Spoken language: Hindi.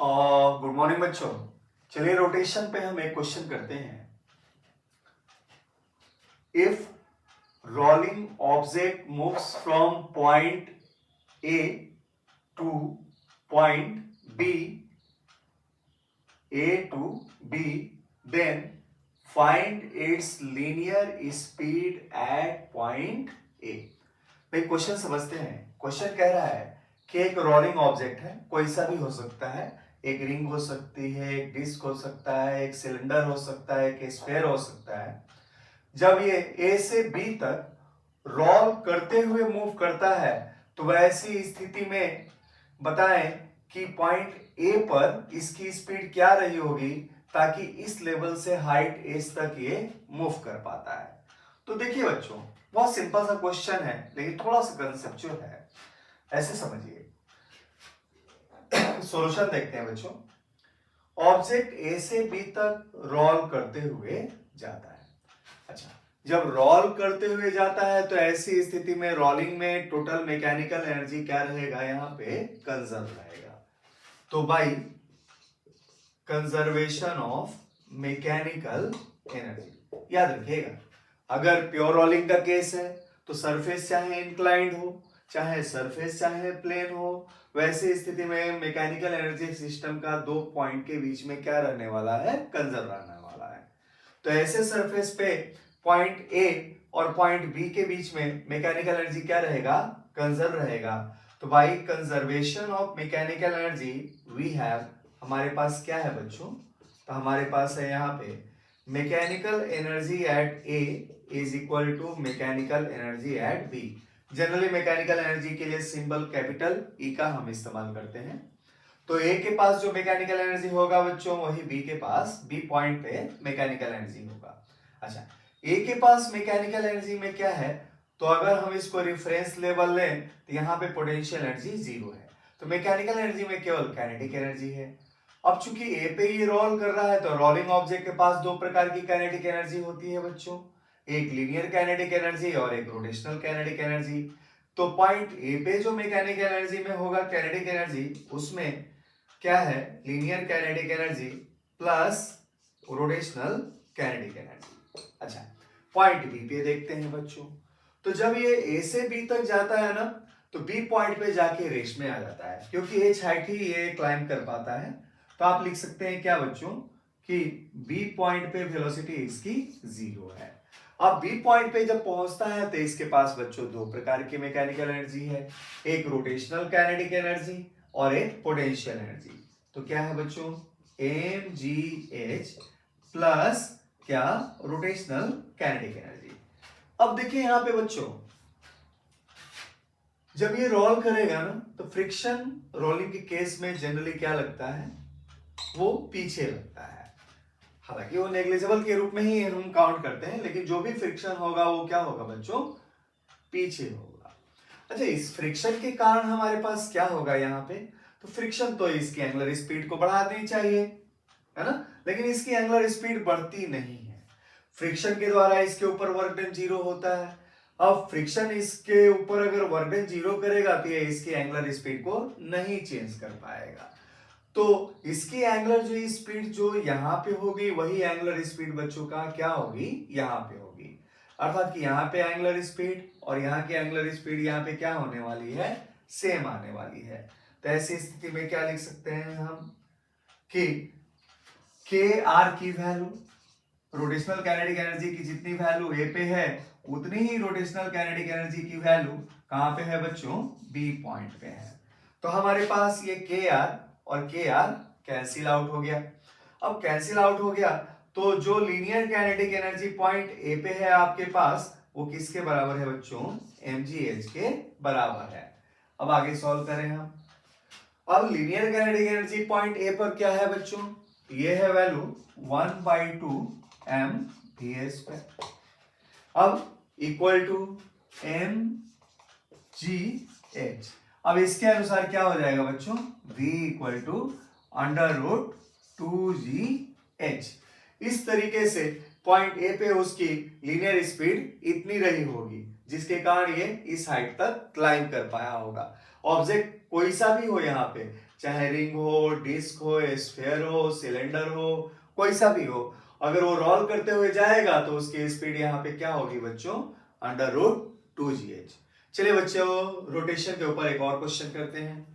गुड मॉर्निंग बच्चों। चलिए रोटेशन पे हम एक क्वेश्चन करते हैं। If rolling object moves from point A to point B, A to B, then find its linear speed at point A. भाई क्वेश्चन समझते हैं। क्वेश्चन कह रहा है कि एक रोलिंग ऑब्जेक्ट है, कोई सा भी हो सकता है, एक रिंग हो सकती है, एक डिस्क हो सकता है, एक सिलेंडर हो सकता है, एक स्फीयर हो सकता है। जब ये ए से बी तक रोल करते हुए मूव करता है तो वैसी स्थिति में बताएं कि पॉइंट ए पर इसकी स्पीड क्या रही होगी ताकि इस लेवल से हाइट एज तक ये मूव कर पाता है। तो देखिए बच्चों, बहुत सिंपल सा क्वेश्चन है लेकिन थोड़ा सा कंसेप्चुअल है, ऐसे समझिए। सॉल्यूशन देखते हैं बच्चों। ऑब्जेक्ट ए से बी तक रोल करते हुए जाता है। अच्छा, जब रोल करते हुए जाता है तो ऐसी स्थिति में रोलिंग में टोटल मैकेनिकल एनर्जी क्या रहेगा, यहां पे कंजर्व रहेगा। तो by conservation of mechanical energy, याद रखिएगा, अगर प्योर रोलिंग का केस है तो सरफेस चाहे इंक्लाइंड हो, चाहे सरफेस चाहे प्लेन हो, वैसी स्थिति में मैकेनिकल एनर्जी सिस्टम का दो पॉइंट के बीच में क्या रहने वाला है, कंजर्व रहने वाला है। तो ऐसे सरफेस पे पॉइंट ए और पॉइंट बी के बीच में मैकेनिकल एनर्जी क्या रहेगा, कंजर्व रहेगा। तो by conservation of mechanical energy we have, हमारे पास क्या है बच्चों, तो हमारे पास है यहाँ पे mechanical energy at A is equal to mechanical energy at B. Generally mechanical energy के लिए सिंबल कैपिटल ई का हम इस्तेमाल करते हैं। तो ए के पास जो मैकेनिकल एनर्जी होगा बच्चों, वही बी के पास, बी पॉइंट पे मैकेनिकल एनर्जी होगा। अच्छा, ए के पास मैकेनिकल एनर्जी में क्या है, तो अगर हम इसको रेफरेंस लेवल लें तो यहाँ पे पोटेंशियल एनर्जी जीरो है, तो मैकेनिकल एनर्जी में केवल काइनेटिक एनर्जी है। अब चूंकि ए पे ये रोल कर रहा है तो रोलिंग ऑब्जेक्ट के पास दो प्रकार की काइनेटिक एनर्जी होती है बच्चों, एक लीनियर काइनेटिक एनर्जी और एक रोटेशनल काइनेटिक एनर्जी। तो पॉइंट ए पे जो मैकेनिकल एनर्जी में होगा काइनेटिक एनर्जी, उसमें क्या है, linear kinetic energy plus rotational kinetic energy. अच्छा, पॉइंट बी पे देखते हैं बच्चों। तो जब ये ए से बी तक जाता है ना, तो बी पॉइंट पे जाके रेस्ट में आ जाता है, क्योंकि एच हाइट ही ये क्लाइंब कर पाता है। तो आप लिख सकते हैं क्या बच्चों, कि बी पॉइंट पे वेलोसिटी इसकी जीरो है। अब बी पॉइंट पे जब पहुंचता है तो इसके पास बच्चों दो प्रकार की मैकेनिकल एनर्जी है, एक रोटेशनल काइनेटिक एनर्जी और एक पोटेंशियल एनर्जी। तो क्या है बच्चों, एम जी एच प्लस क्या, रोटेशनल काइनेटिक एनर्जी। अब देखिए यहां पे बच्चों, जब ये रोल करेगा ना तो फ्रिक्शन रोलिंग के केस में जनरली क्या लगता है, वो पीछे लगता है। हालांकि वो नेग्लिजिबल के रूप में ही हम काउंट करते हैं, लेकिन जो भी फ्रिक्शन होगा वो क्या होगा बच्चों, पीछे होगा। अच्छा, इस फ्रिक्शन के कारण हमारे पास क्या होगा यहाँ पे, तो फ्रिक्शन तो इसकी एंगुलर स्पीड को बढ़ा देनी चाहिए, है ना, लेकिन इसकी एंगुलर स्पीड बढ़ती नहीं है। फ्रिक्शन के द्वारा इसके ऊपर वर्क डन जीरो होता है। अब फ्रिक्शन इसके ऊपर अगर वर्क डन जीरो करेगा तो ये इसकी एंगुलर स्पीड को नहीं चेंज कर पाएगा। तो इसकी एंगुलर जो स्पीड जो यहाँ पे होगी, वही एंगुलर स्पीड बच्चों का क्या होगी, यहाँ पे होगी। अर्थात कि यहाँ पे एंगुलर स्पीड और यहाँ की एंगुलर स्पीड यहाँ पे क्या होने वाली है, सेम आने वाली है। तो ऐसी स्थिति में क्या लिख सकते हैं हम, कि के आर की वैल्यू, रोटेशनल काइनेटिक एनर्जी की जितनी वैल्यू ए पे है उतनी ही रोटेशनल काइनेटिक एनर्जी की वैल्यू कहां पे है बच्चों, बी पॉइंट पे है। तो हमारे पास ये के आर और के आर कैंसिल आउट हो गया। अब कैंसिल आउट हो गया तो जो linear kinetic energy point A पे है आपके पास, वो किसके बराबर है बच्चों, mgh के बराबर है। अब आगे सॉल्व करें हम। अब linear kinetic energy point A पर क्या है बच्चों, ये है वैल्यू 1/2 mv², अब इक्वल टू mgh। अब इसके अनुसार क्या हो जाएगा बच्चों, v इक्वल टू √2gh। इस तरीके से पॉइंट ए पे उसकी लीनियर स्पीड इतनी रही होगी, जिसके कारण ये इस हाइट तक क्लाइंब कर पाया होगा। ऑब्जेक्ट कोई सा भी हो यहाँ पे, चाहे रिंग हो, डिस्क हो, स्फेयर हो, सिलेंडर हो, कोई सा भी हो, अगर वो रोल करते हुए जाएगा तो उसकी स्पीड यहाँ पे क्या होगी बच्चों, अंडर रूट 2gh। चलिए बच्चों रोटेशन के ऊपर एक और क्वेश्चन करते हैं।